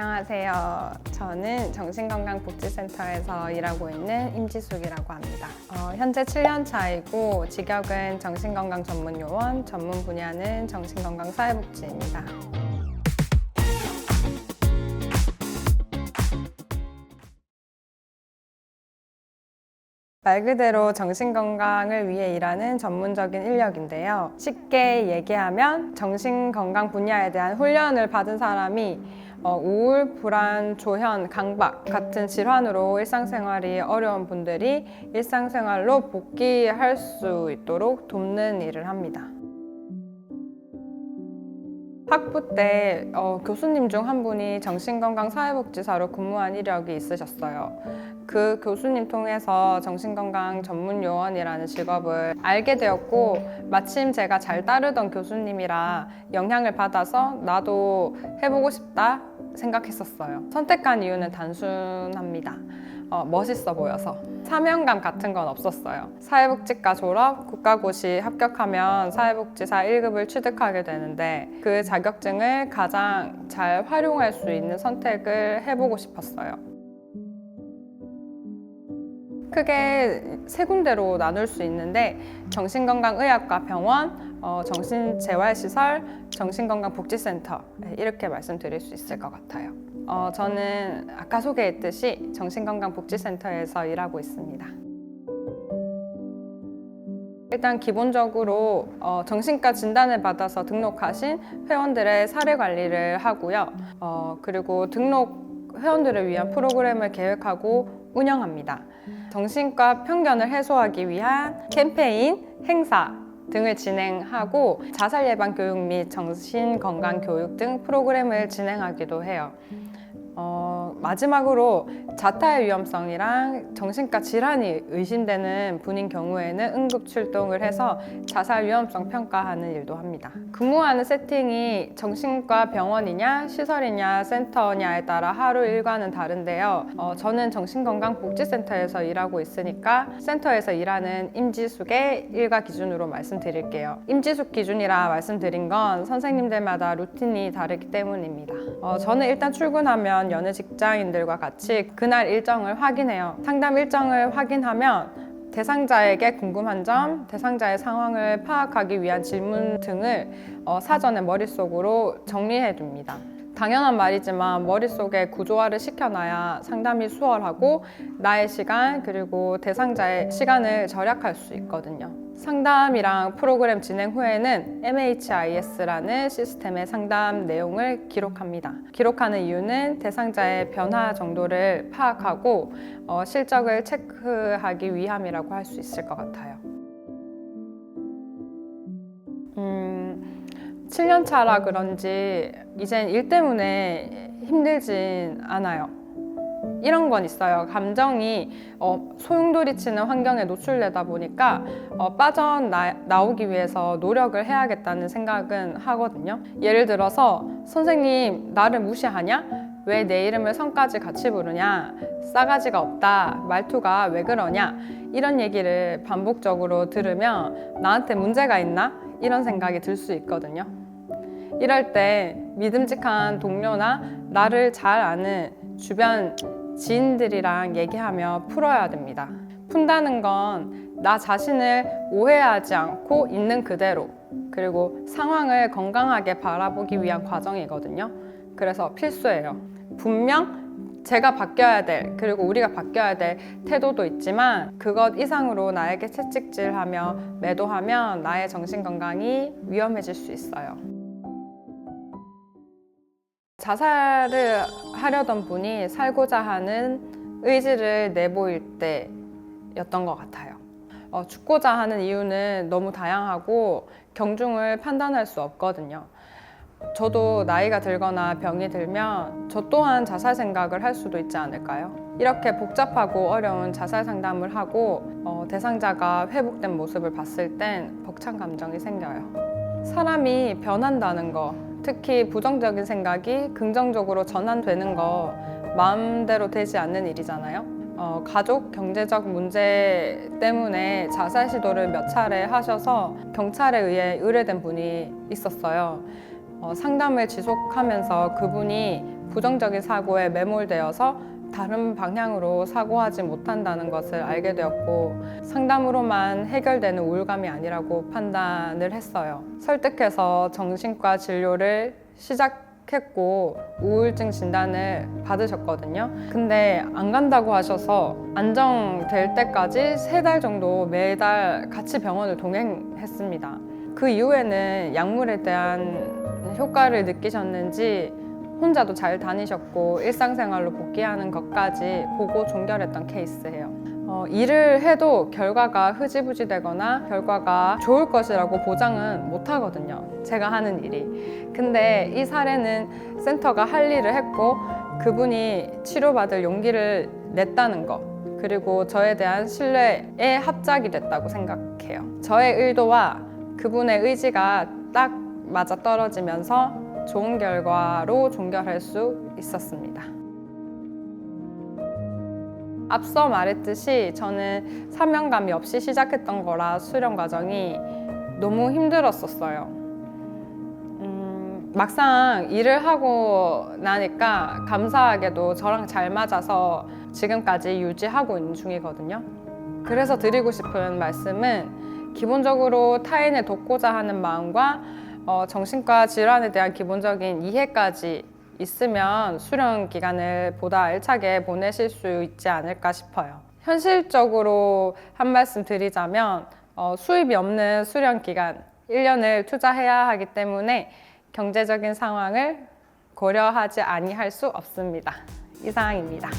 안녕하세요. 저는 정신건강복지센터에서 일하고 있는 임지숙이라고 합니다. 현재 7년 차이고 직역은 정신건강 전문요원, 전문 분야는 정신건강사회복지입니다. 말 그대로 정신건강을 위해 일하는 전문적인 인력인데요. 쉽게 얘기하면 정신건강 분야에 대한 훈련을 받은 사람이 우울, 불안, 조현, 강박 같은 질환으로 일상생활이 어려운 분들이 일상생활로 복귀할 수 있도록 돕는 일을 합니다. 학부 때 교수님 중 한 분이 정신건강사회복지사로 근무한 이력이 있으셨어요. 그 교수님 통해서 정신건강 전문요원이라는 직업을 알게 되었고, 마침 제가 잘 따르던 교수님이라 영향을 받아서 나도 해보고 싶다 생각했었어요. 선택한 이유는 단순합니다. 멋있어 보여서. 사명감 같은 건 없었어요. 사회복지과 졸업, 국가고시 합격하면 사회복지사 1급을 취득하게 되는데 그 자격증을 가장 잘 활용할 수 있는 선택을 해보고 싶었어요. 크게 세 군데로 나눌 수 있는데 정신건강의학과 병원, 정신재활시설, 정신건강복지센터 이렇게 말씀드릴 수 있을 것 같아요. 저는 아까 소개했듯이 정신건강복지센터에서 일하고 있습니다. 일단 기본적으로 정신과 진단을 받아서 등록하신 회원들의 사례 관리를 하고요. 그리고 등록 회원들을 위한 프로그램을 계획하고 운영합니다. 정신과 편견을 해소하기 위한 캠페인, 행사 등을 진행하고 자살 예방 교육 및 정신건강 교육 등 프로그램을 진행하기도 해요. 마지막으로 자타의 위험성이랑 정신과 질환이 의심되는 분인 경우에는 응급 출동을 해서 자살 위험성 평가하는 일도 합니다. 근무하는 세팅이 정신과 병원이냐 시설이냐 센터냐에 따라 하루 일과는 다른데요. 저는 정신건강복지센터에서 일하고 있으니까 센터에서 일하는 임지숙의 일과 기준으로 말씀드릴게요. 임지숙 기준이라 말씀드린 건 선생님들마다 루틴이 다르기 때문입니다. 저는 일단 출근하면 여느 직장인들과 같이 그날 일정을 확인해요. 상담 일정을 확인하면 대상자에게 궁금한 점, 대상자의 상황을 파악하기 위한 질문 등을 사전에 머릿속으로 정리해 둡니다. 당연한 말이지만 머릿속에 구조화를 시켜놔야 상담이 수월하고 나의 시간 그리고 대상자의 시간을 절약할 수 있거든요. 상담이랑 프로그램 진행 후에는 MHIS라는 시스템의 상담 내용을 기록합니다. 기록하는 이유는 대상자의 변화 정도를 파악하고 실적을 체크하기 위함이라고 할 수 있을 것 같아요. 7년 차라 그런지 이젠 일 때문에 힘들진 않아요. 이런 건 있어요. 감정이 소용돌이치는 환경에 노출되다 보니까 빠져나오기 위해서 노력을 해야겠다는 생각은 하거든요. 예를 들어서 선생님 나를 무시하냐? 왜 내 이름을 성까지 같이 부르냐? 싸가지가 없다. 말투가 왜 그러냐? 이런 얘기를 반복적으로 들으면 나한테 문제가 있나? 이런 생각이 들 수 있거든요. 이럴 때 믿음직한 동료나 나를 잘 아는 주변 지인들이랑 얘기하며 풀어야 됩니다. 푼다는 건 나 자신을 오해하지 않고 있는 그대로 그리고 상황을 건강하게 바라보기 위한 과정이거든요. 그래서 필수예요. 분명 제가 바뀌어야 될 그리고 우리가 바뀌어야 될 태도도 있지만 그것 이상으로 나에게 채찍질하며 매도하면 나의 정신건강이 위험해질 수 있어요. 자살을 하려던 분이 살고자 하는 의지를 내보일 때였던 것 같아요. 죽고자 하는 이유는 너무 다양하고 경중을 판단할 수 없거든요. 저도 나이가 들거나 병이 들면 저 또한 자살 생각을 할 수도 있지 않을까요? 이렇게 복잡하고 어려운 자살 상담을 하고 대상자가 회복된 모습을 봤을 땐 벅찬 감정이 생겨요. 사람이 변한다는 거, 특히 부정적인 생각이 긍정적으로 전환되는 거 마음대로 되지 않는 일이잖아요. 가족, 경제적 문제 때문에 자살 시도를 몇 차례 하셔서 경찰에 의해 의뢰된 분이 있었어요. 상담을 지속하면서 그분이 부정적인 사고에 매몰되어서 다른 방향으로 사고하지 못한다는 것을 알게 되었고, 상담으로만 해결되는 우울감이 아니라고 판단을 했어요. 설득해서 정신과 진료를 시작했고 우울증 진단을 받으셨거든요. 근데 안 간다고 하셔서 안정될 때까지 3달 정도 매달 같이 병원을 동행했습니다. 그 이후에는 약물에 대한 효과를 느끼셨는지 혼자도 잘 다니셨고 일상생활로 복귀하는 것까지 보고 종결했던 케이스예요. 일을 해도 결과가 흐지부지 되거나 결과가 좋을 것이라고 보장은 못 하거든요, 제가 하는 일이. 근데 이 사례는 센터가 할 일을 했고 그분이 치료받을 용기를 냈다는 것, 그리고 저에 대한 신뢰에 합작이 됐다고 생각해요. 저의 의도와 그분의 의지가 딱 맞아떨어지면서 좋은 결과로 종결할 수 있었습니다. 앞서 말했듯이 저는 사명감이 없이 시작했던 거라 수련 과정이 너무 힘들었었어요. 막상 일을 하고 나니까 감사하게도 저랑 잘 맞아서 지금까지 유지하고 있는 중이거든요. 그래서 드리고 싶은 말씀은 기본적으로 타인을 돕고자 하는 마음과 정신과 질환에 대한 기본적인 이해까지 있으면 수련 기간을 보다 알차게 보내실 수 있지 않을까 싶어요. 현실적으로 한 말씀 드리자면 수입이 없는 수련 기간 1년을 투자해야 하기 때문에 경제적인 상황을 고려하지 아니할 수 없습니다. 이상입니다.